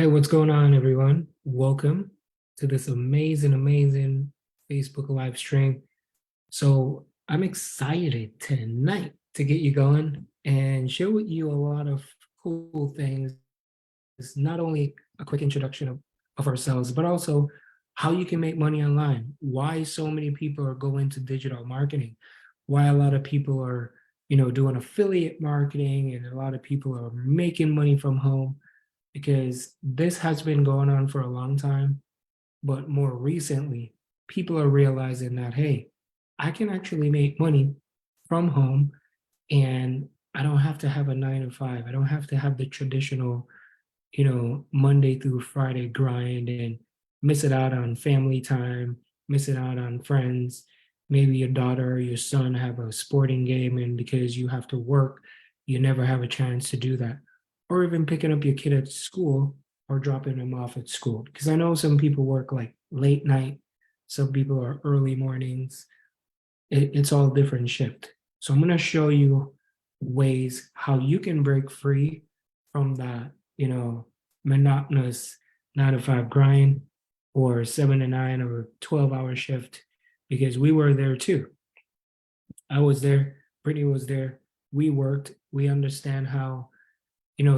Hey, what's going on, everyone? Welcome to this amazing Facebook live stream. So I'm excited tonight to get you going and share with you a lot of cool things. It's not only a quick introduction of ourselves, but also how you can make money online, why so many people are going to digital marketing, why a lot of people are, doing affiliate marketing, and a lot of people are making money from home because this has been going on for a long time, but more recently, people are realizing that, hey, I can actually make money from home and I don't have to have a 9 to 5. I don't have to have the traditional, Monday through Friday grind and miss it out on family time, miss it out on friends. Maybe your daughter or your son have a sporting game, and because you have to work, you never have a chance to do that. Or even picking up your kid at school or dropping them off at school. Because I know some people work like late night, some people are early mornings. It's all different shift. So I'm going to show you ways how you can break free from that, monotonous 9 to 5 grind or 7 to 9 or 12-hour shift, because we were there too. I was there, Brittany was there. We worked, we understand how,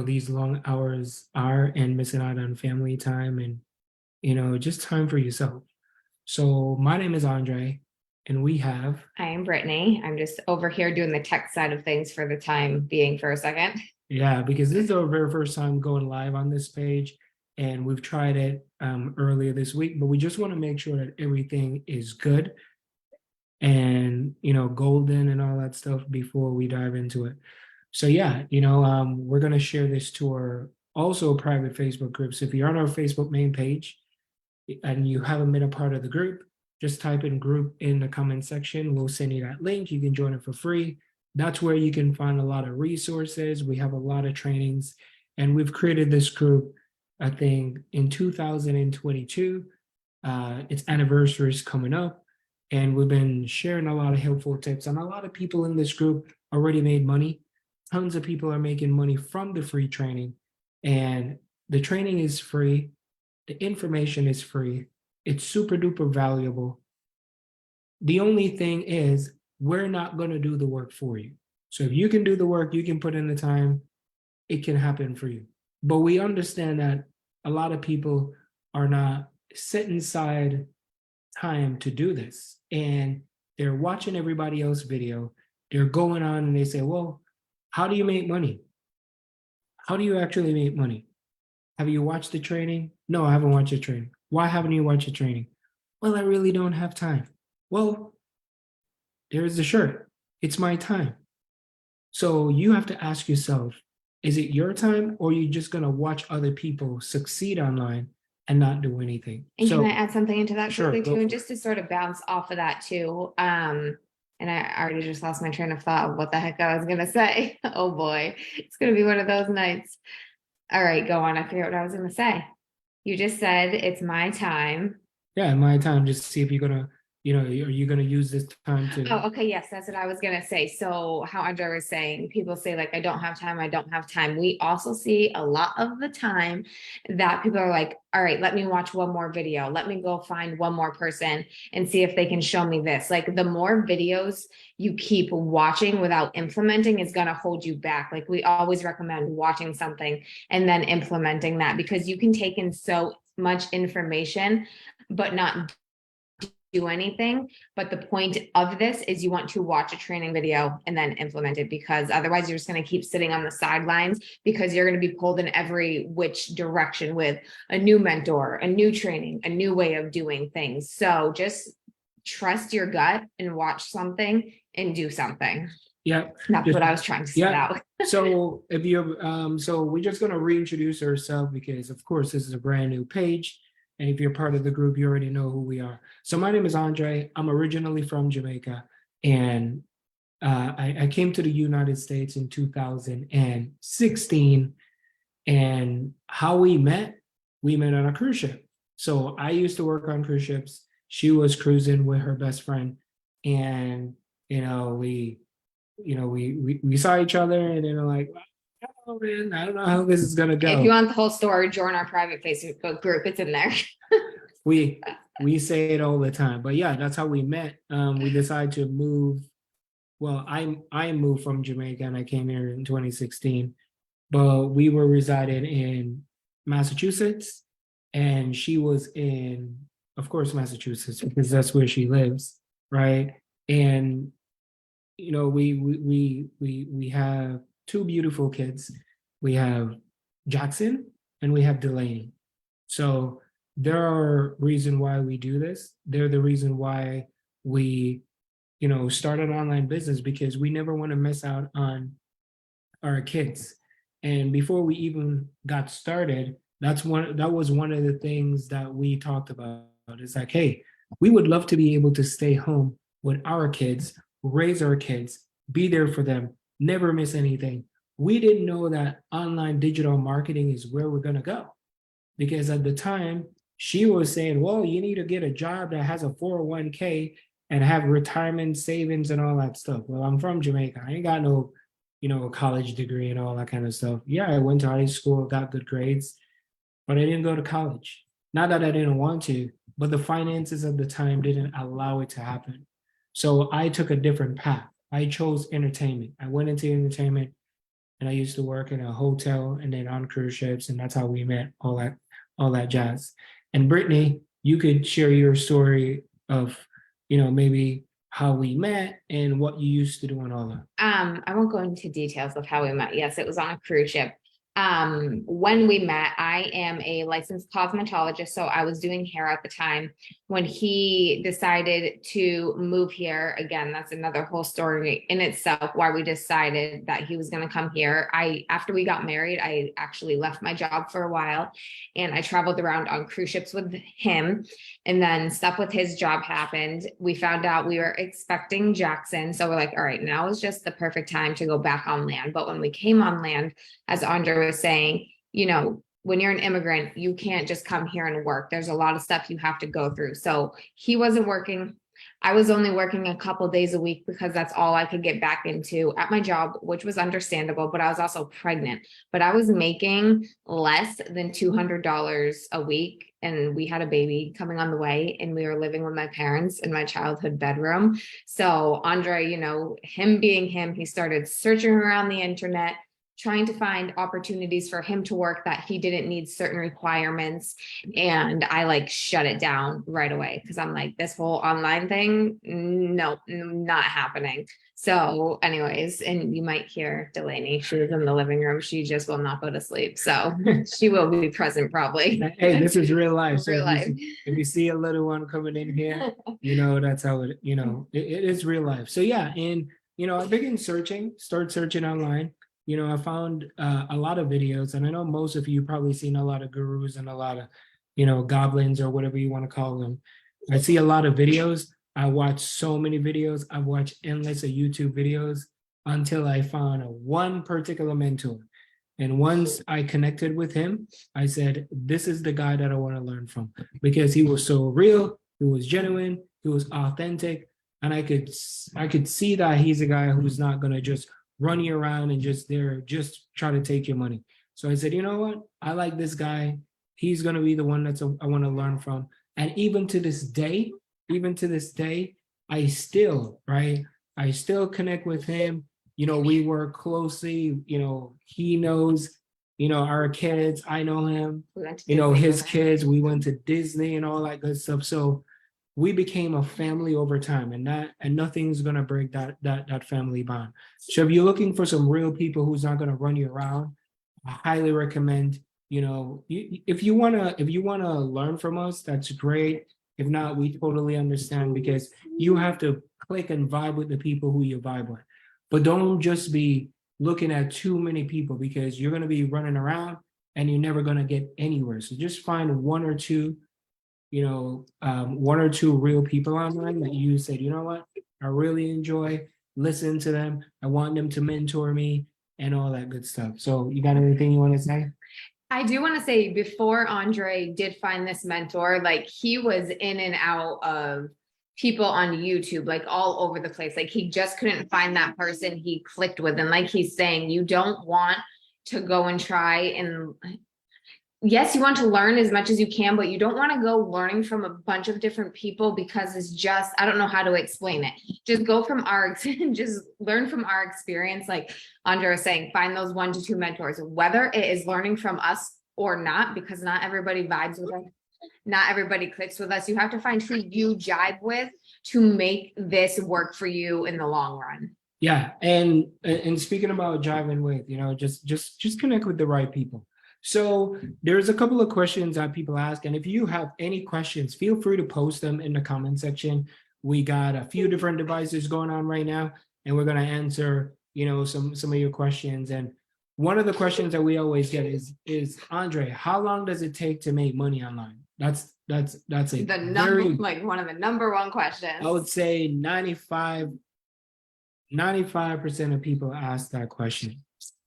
these long hours are and missing out on family time and, just time for yourself. So my name is Andre, and we have. I am Brittany. I'm just over here doing the tech side of things for the time being for a second. Yeah, because this is our very first time going live on this page, and we've tried it earlier this week, but we just want to make sure that everything is good and, golden and all that stuff before we dive into it. So yeah, we're going to share this to our also private Facebook group. So if you're on our Facebook main page and you haven't been a part of the group, just type in group in the comment section. We'll send you that link. You can join it for free. That's where you can find a lot of resources. We have a lot of trainings, and we've created this group, I think, in 2022. Its anniversary is coming up, and we've been sharing a lot of helpful tips. And a lot of people in this group already made money. Tons of people are making money from the free training, and the training is free. The information is free. It's super duper valuable. The only thing is, we're not going to do the work for you. So if you can do the work, you can put in the time, it can happen for you. But we understand that a lot of people are not setting aside time to do this. And they're watching everybody else's video. They're going on and they say, well, how do you make money? How do you actually make money? Have you watched the training? No, I haven't watched the training. Why haven't you watched the training? Well, I really don't have time. Well, there's the shirt. It's my time. So you have to ask yourself, is it your time, or are you just going to watch other people succeed online and not do anything? And so, can I add something into that sure, quickly go too? And for just to sort of bounce off of that too. And I already just lost my train of thought of what the heck I was gonna say. Oh boy, it's gonna be one of those nights. All right, go on. I forget what I was gonna say. You just said it's my time. Yeah, my time. Just see if you're gonna, are you gonna use this time to? Oh, okay. Yes, that's what I was gonna say. So how Andre was saying, people say like, I don't have time, I don't have time. We also see a lot of the time that people are like, all right, let me watch one more video. Let me go find one more person and see if they can show me this. Like the more videos you keep watching without implementing is gonna hold you back. Like we always recommend watching something and then implementing that, because you can take in so much information, but not do anything. But the point of this is you want to watch a training video and then implement it, because otherwise you're just going to keep sitting on the sidelines, because you're going to be pulled in every which direction with a new mentor, a new training, a new way of doing things. So just trust your gut and watch something and do something. Yeah, that's what I was trying to set out. So if you so we're just going to reintroduce ourselves, because of course this is a brand new page. And if you're part of the group, you already know who we are. So my name is Andre. I'm originally from Jamaica, and I came to the United States in 2016. And how we met on a cruise ship. So I used to work on cruise ships. She was cruising with her best friend, and we saw each other, and then like, Oh man, I don't know how this is gonna If you go. want the whole story, join our private Facebook group. It's in there. We we say it all the time, but yeah, that's how we met. We decided to move. Well, I moved from Jamaica and I came here in 2016, but we were residing in Massachusetts, and she was in, of course, Massachusetts because that's where she lives, right? And we have two beautiful kids. We have Jackson and we have Delaney. So there are reason why we do this. They're the reason why we, start an online business, because we never want to miss out on our kids. And before we even got started, that was one of the things that we talked about. It's like, hey, we would love to be able to stay home with our kids, raise our kids, be there for them, never miss anything. We didn't know that online digital marketing is where we're going to go, because at the time she was saying, well, you need to get a job that has a 401k and have retirement savings and all that stuff. Well, I'm from Jamaica. I ain't got no, a college degree and all that kind of stuff. Yeah, I went to high school, got good grades, but I didn't go to college. Not that I didn't want to, but the finances at the time didn't allow it to happen. So I took a different path. I chose entertainment. I went into entertainment, and I used to work in a hotel and then on cruise ships, and that's how we met, all that jazz. And Brittany, you could share your story of, maybe how we met and what you used to do and all that. I won't go into details of how we met. Yes, it was on a cruise ship. When we met, I am a licensed cosmetologist, so I was doing hair at the time. When he decided to move here, again, that's another whole story in itself, why we decided that he was going to come here. After we got married, I actually left my job for a while and I traveled around on cruise ships with him. And then stuff with his job happened. We found out we were expecting Jackson. So we're like, all right, now is just the perfect time to go back on land. But when we came on land, as Andre was saying, when you're an immigrant, you can't just come here and work. There's a lot of stuff you have to go through. So he wasn't working. I was only working a couple days a week because that's all I could get back into at my job, which was understandable, but I was also pregnant. But I was making less than $200 a week. And we had a baby coming on the way, and we were living with my parents in my childhood bedroom. So Andre, him being him, he started searching around the internet, trying to find opportunities for him to work that he didn't need certain requirements. And I shut it down right away because I'm like, this whole online thing, no, not happening. So anyways, and you might hear Delaney, she was in the living room. She just will not go to sleep. So she will be present probably. Hey, this is real life. So Real life. if you see a little one coming in here, that's how it is real life. So yeah, and I began start searching online. I found a lot of videos, and I know most of you probably seen a lot of gurus and a lot of, goblins or whatever you want to call them. I see a lot of videos. I watch so many videos. I've watched endless of YouTube videos until I found one particular mentor. And once I connected with him, I said, this is the guy that I want to learn from, because he was so real, he was genuine, he was authentic, and I could see that he's a guy who's not gonna just run you around and just try to take your money. So I said, you know what? I like this guy. He's gonna be the one I want to learn from. And even to this day, I still connect with him. We work closely. He knows, our kids. I know him. His kids. We went to Disney and all that good stuff. So we became a family over time, and nothing's gonna break that family bond. So if you're looking for some real people who's not gonna run you around, I highly recommend. If you wanna learn from us, that's great. If not, we totally understand, because you have to click and vibe with the people who you vibe with. But don't just be looking at too many people, because you're gonna be running around and you're never gonna get anywhere. So just find one or two real people online that you said, you know what, I really enjoy listening to them. I want them to mentor me and all that good stuff. So you got anything you want to say? I do want to say, before Andre did find this mentor, he was in and out of people on YouTube, all over the place. He just couldn't find that person he clicked with. And like he's saying, you don't want to go and try and yes, you want to learn as much as you can, but you don't want to go learning from a bunch of different people because it's just, I don't know how to explain it. Just go from our, just learn from our experience. Like Andre was saying, find those 1 to 2 mentors, whether it is learning from us or not, because not everybody vibes with us. Not everybody clicks with us. You have to find who you jive with to make this work for you in the long run. Yeah, and speaking about jiving with, just connect with the right people. So there's a couple of questions that people ask, and if you have any questions, feel free to post them in the comment section. We got a few different devices going on right now, and we're gonna answer, some of your questions. And one of the questions that we always get is Andre, how long does it take to make money online? That's a The number, very, like one of the number one questions. I would say 95% of people ask that question.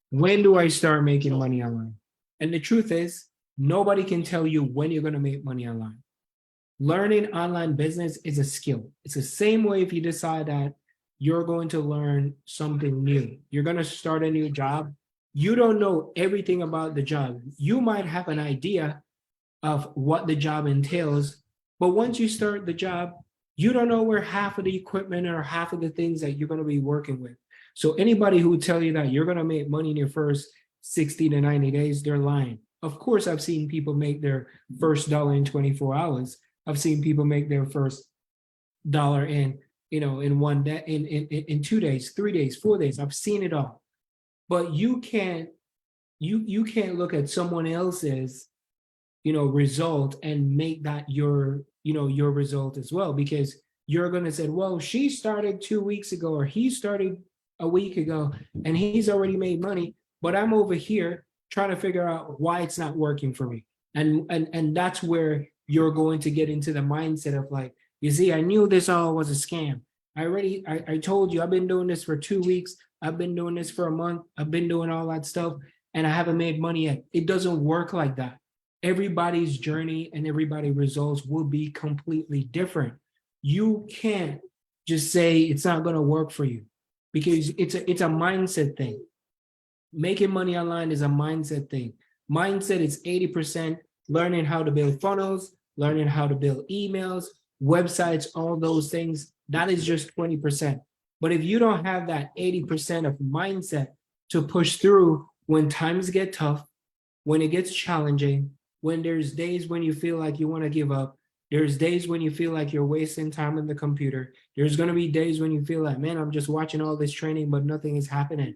When do I start making money online? And the truth is, nobody can tell you when you're going to make money online. Learning online business is a skill. It's the same way if you decide that you're going to learn something new. You're going to start a new job. You don't know everything about the job. You might have an idea of what the job entails, but once you start the job, you don't know where half of the equipment or half of the things that you're going to be working with. So anybody who will tell you that you're going to make money in your first 60 to 90 days, they're lying. Of course, I've seen people make their first dollar in 24 hours. I've seen people make their first dollar in 1 day, in 2 days, 3 days, 4 days. I've seen it all. But you can't look at someone else's result and make that your result as well, because you're going to say, well, she started 2 weeks ago or he started a week ago and he's already made money, but I'm over here trying to figure out why it's not working for me. And that's where you're going to get into the mindset of like, you see, I knew this all was a scam. I told you, I've been doing this for 2 weeks. I've been doing this for a month. I've been doing all that stuff and I haven't made money yet. It doesn't work like that. Everybody's journey and everybody's results will be completely different. You can't just say it's not going to work for you because it's a mindset thing. Making money online is a mindset thing. Mindset is 80%, learning how to build funnels, learning how to build emails, websites, all those things. That is just 20%. But if you don't have that 80% of mindset to push through when times get tough, when it gets challenging, when there's days when you feel like you want to give up, there's days when you feel like you're wasting time on the computer. There's going to be days when you feel like, man, I'm just watching all this training, but nothing is happening.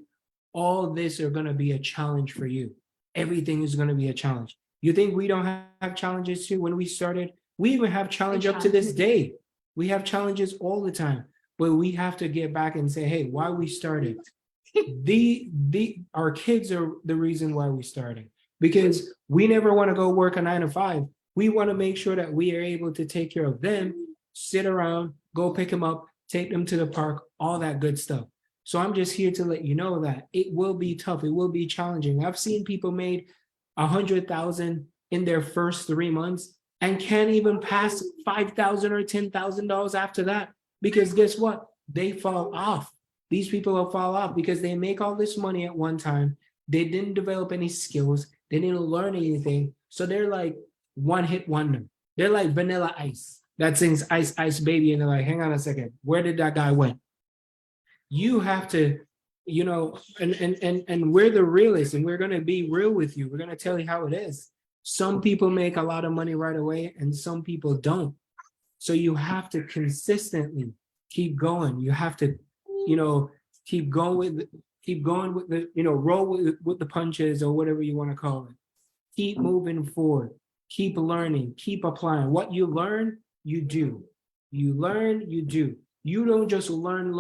All this are going to be a challenge for you. Everything is going to be a challenge. You think we don't have challenges too? When we started, we even have challenge up to this day. We have challenges all the time, but we have to get back and say, hey, why we started? Our kids are the reason why we started. Because we never want to go work a 9 to 5. We want to make sure that we are able to take care of them, sit around, go pick them up, take them to the park, all that good stuff. So I'm just here to let you know that it will be tough. It will be challenging. I've seen people made 100,000 in their first 3 months and can't even pass $5,000 or $10,000 after that. Because guess what? They fall off. These people will fall off because they make all this money at one time. They didn't develop any skills. They didn't learn anything. So they're like one hit wonder. They're like Vanilla Ice that sings Ice Ice Baby. And they're like, hang on a second. Where did that guy went? You have to, and we're the realists and we're going to be real with you. We're going to tell you how it is. Some people make a lot of money right away and some people don't. So you have to consistently keep going. You have to, keep going with the, roll with the punches or whatever you want to call it. Keep moving forward. Keep learning. Keep applying. What you learn, you do. You learn, you do. You don't just learn,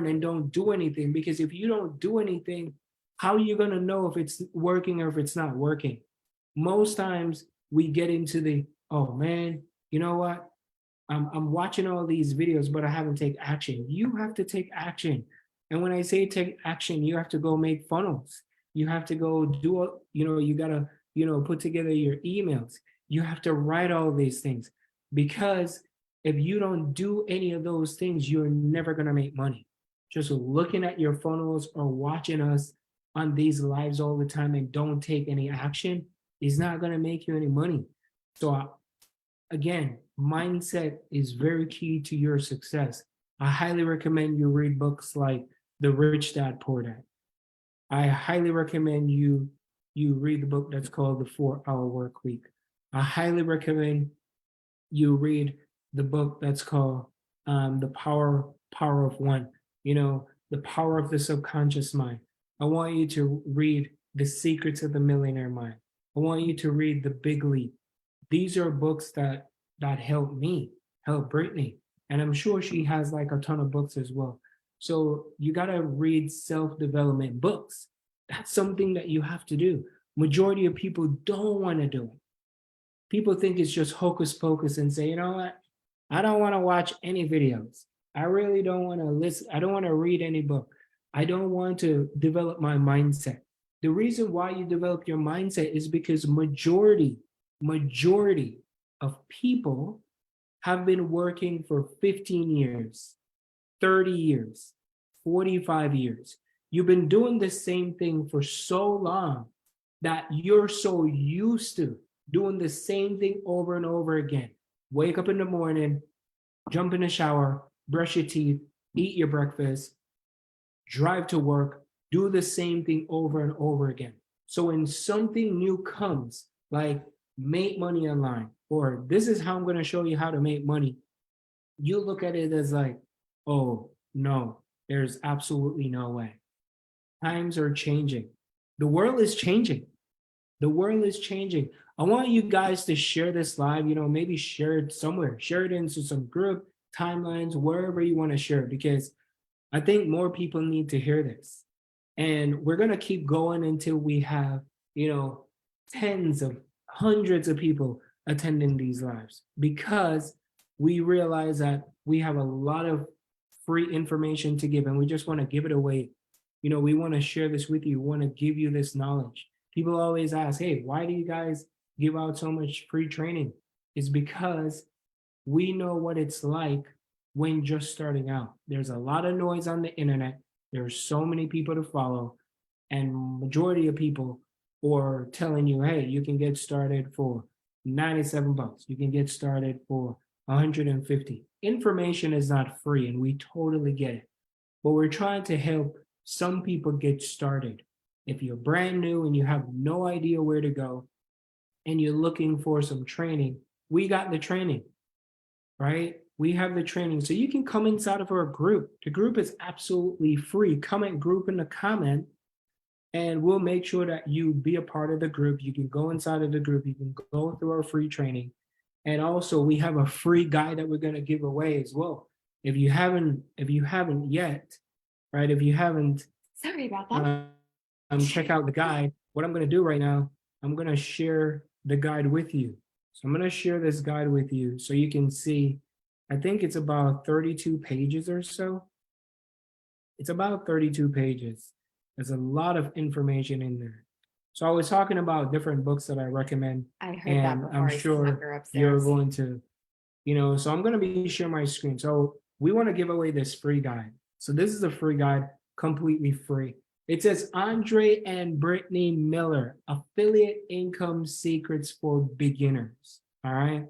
and don't do anything. Because if you don't do anything, how are you going to know if it's working or if it's not working? Most times we get into the, oh man, you know what? I'm watching all these videos, but I haven't taken action. You have to take action. And when I say take action, you have to go make funnels. You have to go do, you got to, put together your emails. You have to write all these things, because if you don't do any of those things, you're never going to make money. Just looking at your funnels or watching us on these lives all the time and don't take any action is not going to make you any money. So again, mindset is very key to your success. I highly recommend you read books like The Rich Dad Poor Dad. I highly recommend you read the book that's called The 4 Hour Work Week. I highly recommend you read the book that's called The Power of One. The power of the subconscious mind. I want you to read The Secrets of the Millionaire Mind. I want you to read The Big Leap. These are books that help me, help Brittany, and I'm sure she has like a ton of books as well. So you gotta read self-development books. That's something that you have to do. Majority of people don't want to do it. People think it's just hocus pocus and say, you know what? I don't want to watch any videos. I really don't want to listen. I don't want to read any book. I don't want to develop my mindset. The reason why you develop your mindset is because majority of people have been working for 15 years, 30 years, 45 years. You've been doing the same thing for so long that you're so used to doing the same thing over and over again. Wake up in the morning, jump in the shower, brush your teeth, eat your breakfast, drive to work, do the same thing over and over again. So when something new comes, like make money online, or this is how I'm going to show you how to make money, you look at it as like, oh, no, there's absolutely no way. Times are changing. The world is changing. The world is changing. I want you guys to share this live, maybe share it somewhere, share it into some group, timelines, wherever you want to share, because I think more people need to hear this. And we're going to keep going until we have, tens of hundreds of people attending these lives, because we realize that we have a lot of free information to give and we just want to give it away. We want to share this with you. We want to give you this knowledge. People always ask, hey, why do you guys give out so much free training? It's because we know what it's like when just starting out. There's a lot of noise on the internet. There's so many people to follow, and majority of people are telling you, hey, you can get started for $97. You can get started for 150. Information is not free, and we totally get it. But we're trying to help some people get started. If you're brand new and you have no idea where to go and you're looking for some training, we got the training, right? We have the training. So you can come inside of our group. The group is absolutely free. Comment group in the comment and we'll make sure that you be a part of the group. You can go inside of the group. You can go through our free training. And also we have a free guide that we're going to give away as well. If you haven't yet, right? If you haven't, sorry about that. Check out the guide. What I'm going to do right now, I'm going to share the guide with you. So I'm going to share this guide with you so you can see. I think it's about 32 pages or so. It's about 32 pages. There's a lot of information in there. So I was talking about different books that I recommend. I heard that before. I'm sure you're going to, so I'm going to be sharing my screen. So we want to give away this free guide. So this is a free guide, completely free. It says Andre and Brittany Miller, Affiliate Income Secrets for Beginners. All right.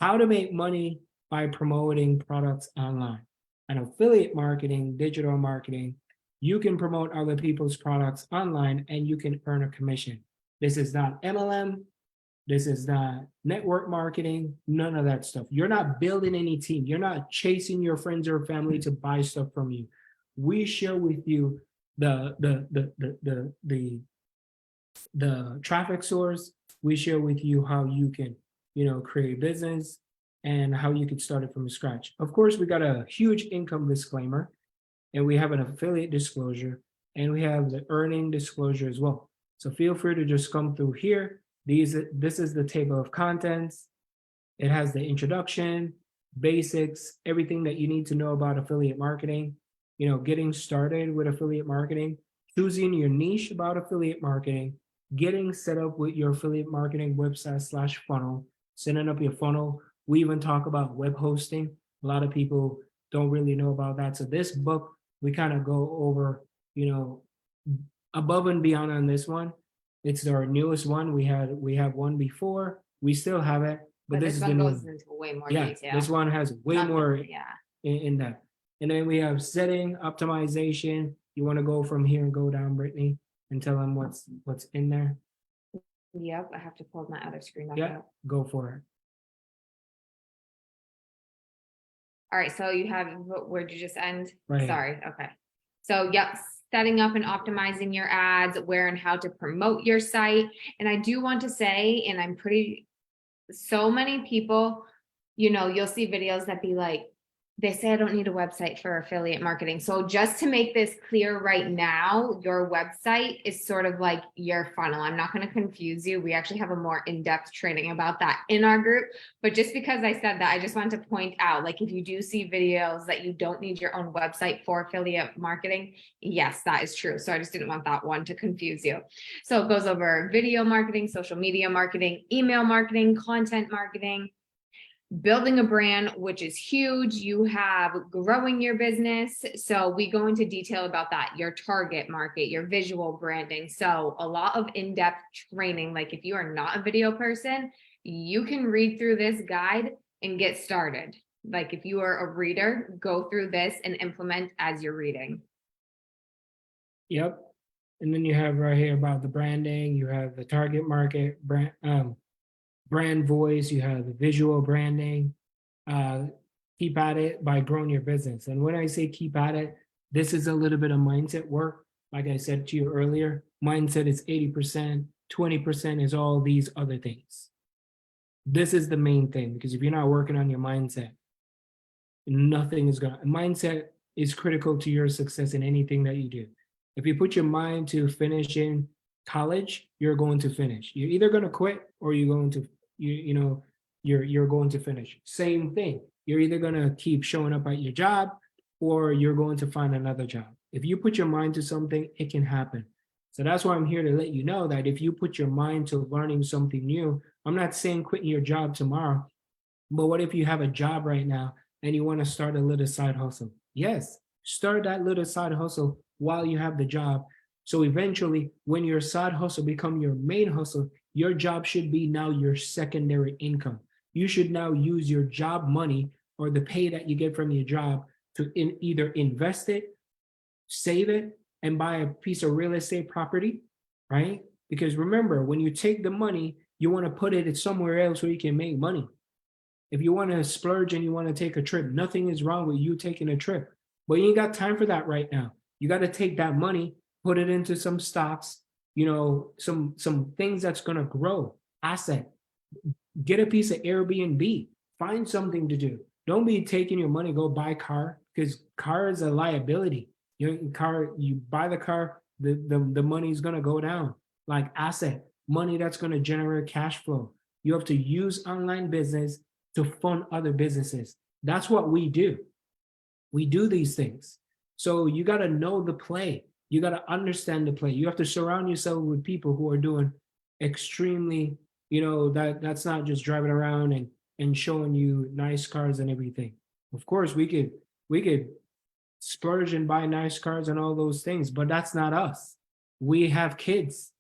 How to make money by promoting products online. And affiliate marketing, digital marketing, you can promote other people's products online and you can earn a commission. This is not MLM. This is not network marketing, none of that stuff. You're not building any team. You're not chasing your friends or family to buy stuff from you. We share with you the traffic source. We share with you how you can, create business and how you can start it from scratch. Of course, we got a huge income disclaimer and we have an affiliate disclosure and we have the earning disclosure as well. So feel free to just come through here. This is the table of contents. It has the introduction, basics, everything that you need to know about affiliate marketing, getting started with affiliate marketing, choosing your niche about affiliate marketing, getting set up with your affiliate marketing website / funnel, setting up your funnel. We even talk about web hosting. A lot of people don't really know about that. So this book, we kind of go over, above and beyond on this one. It's our newest one. We have one before. We still have it, but But this this is the one new goes one. into way more Yeah, detail. this one has way Not- more Yeah. in that. And then we have setting, optimization. You want to go from here and go down, Brittany, and tell them what's in there. Yep. I have to pull my other screen up. Yeah, go for it. All right, so you have, where'd you just end? Right here. Sorry, okay. So, yep, setting up and optimizing your ads, where and how to promote your site. And I do want to say, and I'm pretty, so many people, you'll see videos that be like, they say I don't need a website for affiliate marketing. So just to make this clear right now, your website is sort of like your funnel. I'm not going to confuse you. We actually have a more in-depth training about that in our group. But just because I said that, I just want to point out, like, if you do see videos that you don't need your own website for affiliate marketing, yes, that is true. So I just didn't want that one to confuse you. So it goes over video marketing, social media marketing, email marketing, content marketing, building a brand, which is huge. You have growing your business. So we go into detail about that, your target market, your visual branding. So a lot of in-depth training. Like if you are not a video person, you can read through this guide and get started. Like if you are a reader, go through this and implement as you're reading. Yep. And then you have right here about the branding, you have the target market, brand voice, you have the visual branding. Keep at it by growing your business. And when I say keep at it, this is a little bit of mindset work. Like I said to you earlier, mindset is 80%, 20% is all these other things. This is the main thing, because if you're not working on your mindset, nothing is gonna, mindset is critical to your success in anything that you do. If you put your mind to finishing college, you're going to finish. You're either going to quit or you're going to, you're going to finish. Same thing. You're either going to keep showing up at your job or you're going to find another job. If you put your mind to something, it can happen. So that's why I'm here to let you know that if you put your mind to learning something new, I'm not saying quitting your job tomorrow, but what if you have a job right now and you want to start a little side hustle? Yes, start that little side hustle while you have the job. So eventually, when your side hustle become your main hustle, your job should be now your secondary income. You should now use your job money or the pay that you get from your job to either invest it, save it, and buy a piece of real estate property, right? Because remember, when you take the money, you want to put it somewhere else where you can make money. If you want to splurge and you want to take a trip, nothing is wrong with you taking a trip. But you ain't got time for that right now. You got to take that money, put it into some stocks, some things that's going to grow, asset. Get a piece of Airbnb. Find something to do. Don't be taking your money, go buy a car, because car is a liability. Your car, you buy the car, the money is going to go down. Like asset, money that's going to generate cash flow. You have to use online business to fund other businesses. That's what we do. We do these things. So you got to know the play. You got to understand the play. You have to surround yourself with people who are doing extremely, that's not just driving around and showing you nice cars and everything. Of course, we could splurge and buy nice cars and all those things, but that's not us. We have kids.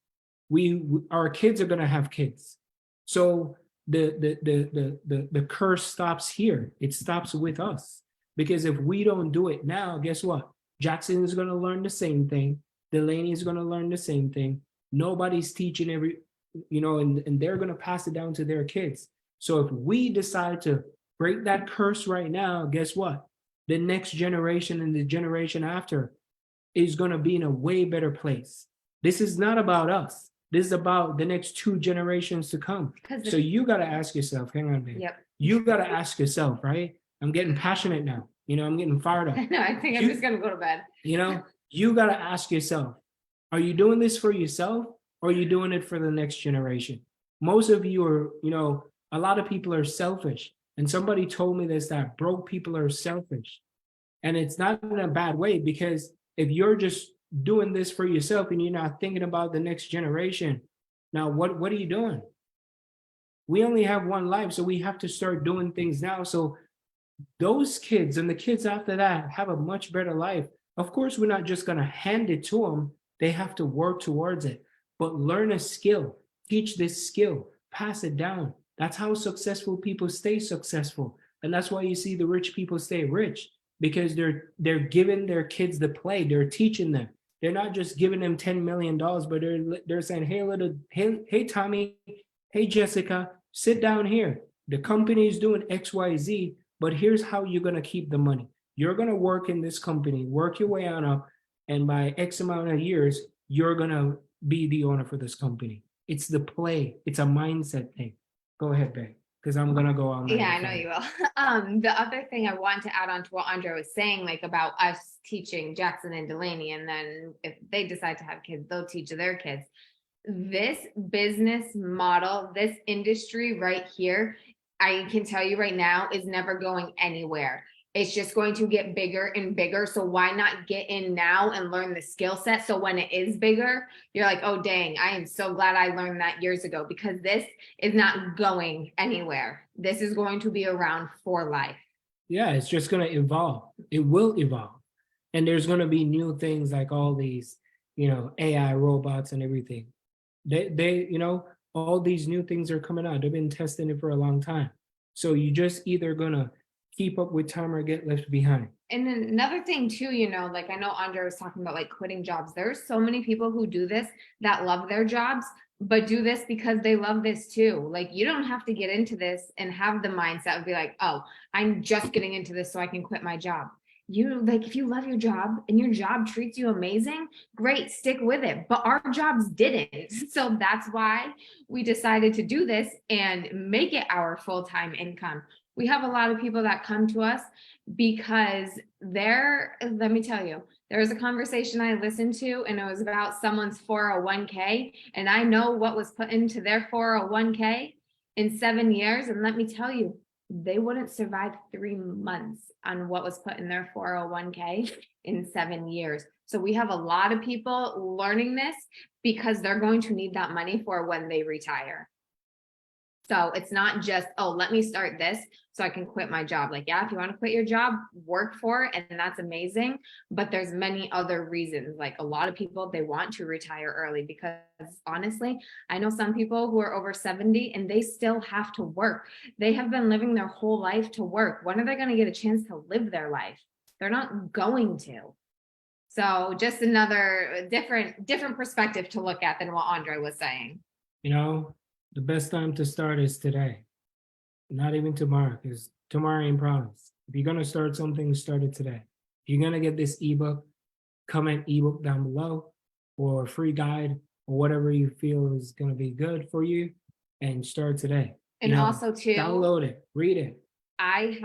Our kids are going to have kids. So the curse stops here. It stops with us. Because if we don't do it now, guess what? Jackson is going to learn the same thing. Delaney is going to learn the same thing. Nobody's teaching and they're going to pass it down to their kids. So if we decide to break that curse right now, guess what? The next generation and the generation after is going to be in a way better place. This is not about us. This is about the next 2 generations to come. So you got to ask yourself, hang on, babe. Yep. You got to ask yourself, right? I'm getting passionate now. I'm getting fired up. No, I think I'm just going to go to bed. You got to ask yourself, are you doing this for yourself or are you doing it for the next generation? Most of you are, a lot of people are selfish. And somebody told me this, that broke people are selfish. And it's not in a bad way, because if you're just doing this for yourself and you're not thinking about the next generation, now what are you doing? We only have one life, so we have to start doing things now. So those kids and the kids after that have a much better life. Of course, we're not just going to hand it to them, They have to work towards it. But learn a skill, teach this skill, pass it down. That's how successful people stay successful. And that's why you see the rich people stay rich, because they're giving their kids the play, they're teaching them. They're not just giving them $10 million, but they're saying, hey Tommy, hey Jessica, sit down here. The company is doing XYZ, but here's how you're gonna keep the money. You're gonna work in this company, work your way on up, and by X amount of years, you're gonna be the owner for this company. It's the play. It's a mindset thing. Go ahead, Beck, because I'm gonna go all night. Yeah, I know you will. The other thing I want to add on to what Andre was saying, like about us teaching Jackson and Delaney, and then if they decide to have kids, they'll teach their kids. This business model, this industry right here, I can tell you right now, is never going anywhere. It's just going to get bigger and bigger. So why not get in now and learn the skill set? So when it is bigger, you're like, oh, dang, I am so glad I learned that years ago, because this is not going anywhere. This is going to be around for life. Yeah, it's just going to evolve. It will evolve. And there's going to be new things like all these, AI robots and everything. All these new things are coming out. They've been testing it for a long time. So you just either going to keep up with time or get left behind. And then another thing too, like I know Andre was talking about like quitting jobs. There's so many people who do this that love their jobs, but do this because they love this too. Like you don't have to get into this and have the mindset of be like, oh, I'm just getting into this so I can quit my job. If you love your job and your job treats you amazing, great, stick with it. But our jobs didn't. So that's why we decided to do this and make it our full-time income. We have a lot of people that come to us because let me tell you, there was a conversation I listened to and it was about someone's 401k, and I know what was put into their 401k in 7 years. And let me tell you, they wouldn't survive 3 months on what was put in their 401k in 7 years. So we have a lot of people learning this because they're going to need that money for when they retire. So it's not just, oh, let me start this so I can quit my job. Like, yeah, if you want to quit your job, work for it, and that's amazing. But there's many other reasons. Like a lot of people, they want to retire early because honestly, I know some people who are over 70 and they still have to work. They have been living their whole life to work. When are they going to get a chance to live their life? They're not going to. So just another different perspective to look at than what Andre was saying. The best time to start is today, not even tomorrow, because tomorrow ain't promised. If you're going to start something, start it today. If you're going to get this ebook, comment ebook down below, or a free guide, or whatever you feel is going to be good for you, and start today. And also too, download it, read it. I'm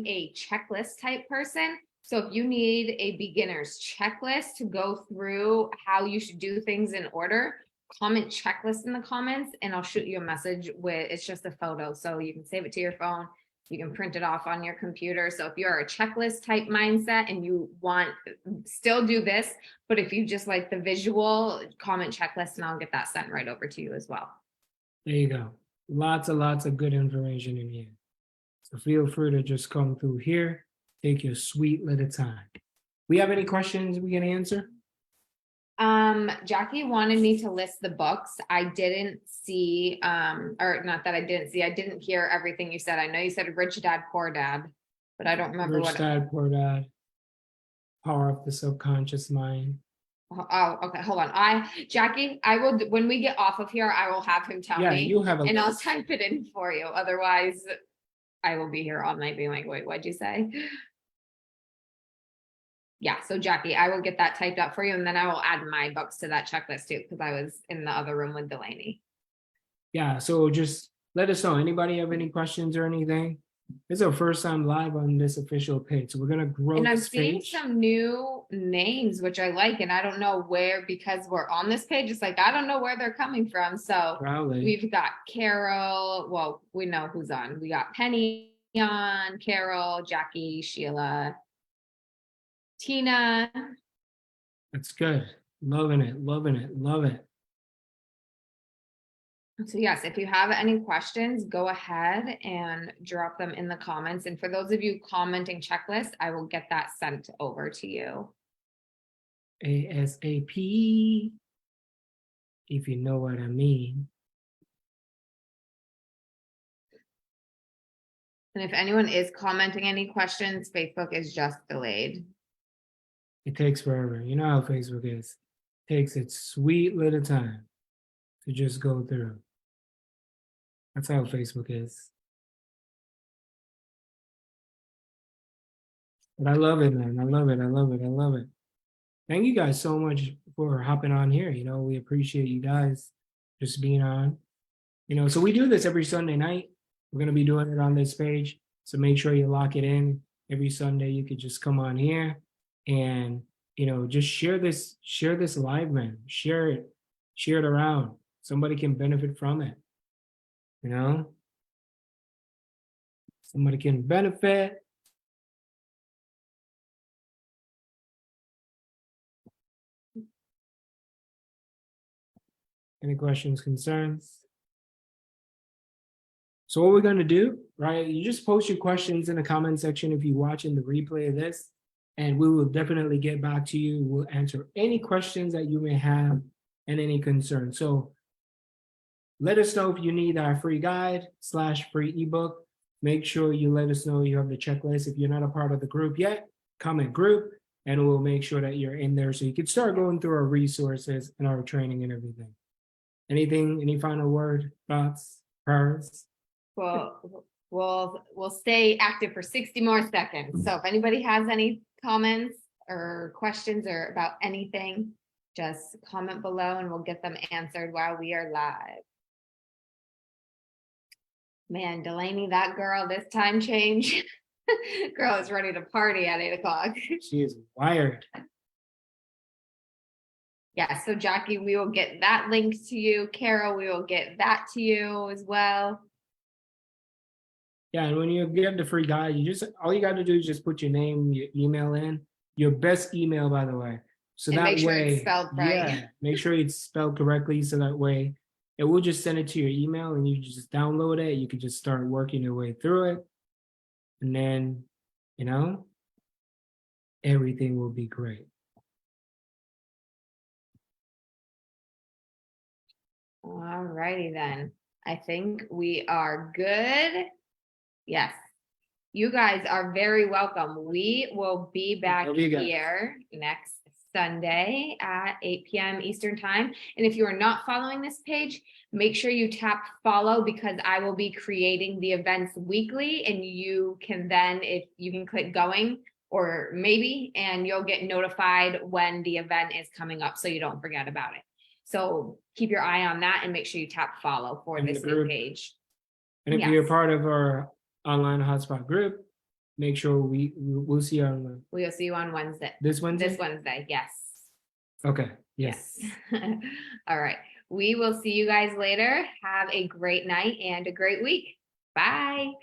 a checklist type person. So if you need a beginner's checklist to go through how you should do things in order, comment checklist in the comments and I'll shoot you a message it's just a photo. So you can save it to your phone. You can print it off on your computer. So if you're a checklist type mindset and you still do this, but if you just like the visual, comment checklist and I'll get that sent right over to you as well. There you go. Lots and lots of good information in here. So feel free to just come through here. Take your sweet little time. We have any questions we can answer? Jackie wanted me to list the books. I didn't see, or not that I didn't see, I didn't hear everything you said. I know you said Rich Dad, Poor Dad, but I don't remember Rich Dad, Poor Dad, Power of the Subconscious Mind. Oh, okay. Hold on. Jackie, I will, when we get off of here, I will have him tell me you have and I'll type it in for you. Otherwise I will be here all night being like, wait, what'd you say? Yeah, so Jackie, I will get that typed up for you and then I will add my books to that checklist too, because I was in the other room with Delaney. Yeah, so just let us know. Anybody have any questions or anything? It's our first time live on this official page, so we're gonna grow. And I'm this seeing page. some new names, which I like, and I don't know where, because we're on this page. It's like I don't know where they're coming from. So Probably. We've got Carol. Well, we know who's on. We got Penny on, Carol, Jackie, Sheila, Tina. That's good. Loving it, loving it, love it. So yes, if you have any questions, go ahead and drop them in the comments. And for those of you commenting checklist, I will get that sent over to you. ASAP, if you know what I mean. And if anyone is commenting any questions, Facebook is just delayed. It takes forever. You know how Facebook is. It takes its sweet little time to just go through. That's how Facebook is. But I love it, man. I love it. I love it. I love it. Thank you guys so much for hopping on here. You know, we appreciate you guys just being on. You know, so we do this every Sunday night. We're going to be doing it on this page. So make sure you lock it in. Every Sunday, you could just come on here and, you know, just share this live, man. Share it around. Somebody can benefit from it. You know, somebody can benefit. Any questions, concerns? So what we're going to do, right? You just post your questions in the comment section if you're watching the replay of this, and we will definitely get back to you. We'll answer any questions that you may have and any concerns. So let us know if you need our free guide / free ebook. Make sure you let us know you have the checklist. If you're not a part of the group yet, comment group, and we'll make sure that you're in there so you can start going through our resources and our training and everything. Anything, any final word, thoughts, prayers? Well, we'll stay active for 60 more seconds. So if anybody has any comments or questions or about anything, just comment below and we'll get them answered while we are live. Man, Delaney, that girl, this time change. Girl is ready to party at 8 o'clock. She is wired. Yeah, so Jackie, we will get that link to you. Carol, we will get that to you as well. Yeah, and when you get the free guide, all you got to do is just put your name, your email in, your best email, by the way. So And that make sure way, it's spelled right. yeah, make sure it's spelled correctly. So that way, it will just send it to your email, and you just download it. You can just start working your way through it, and then, you know, everything will be great. All righty then. I think we are good. Yes. You guys are very welcome. We will be back here next Sunday at 8 p.m. Eastern time. And if you are not following this page, make sure you tap follow, because I will be creating the events weekly, and you can then, if you can click going or maybe, and you'll get notified when the event is coming up so you don't forget about it. So keep your eye on that and make sure you tap follow for this new page. And if you're part of our online hotspot group, make sure we'll see you on. We'll see you on Wednesday. This Wednesday? This Wednesday, yes. Okay, yes. All right. We will see you guys later. Have a great night and a great week. Bye.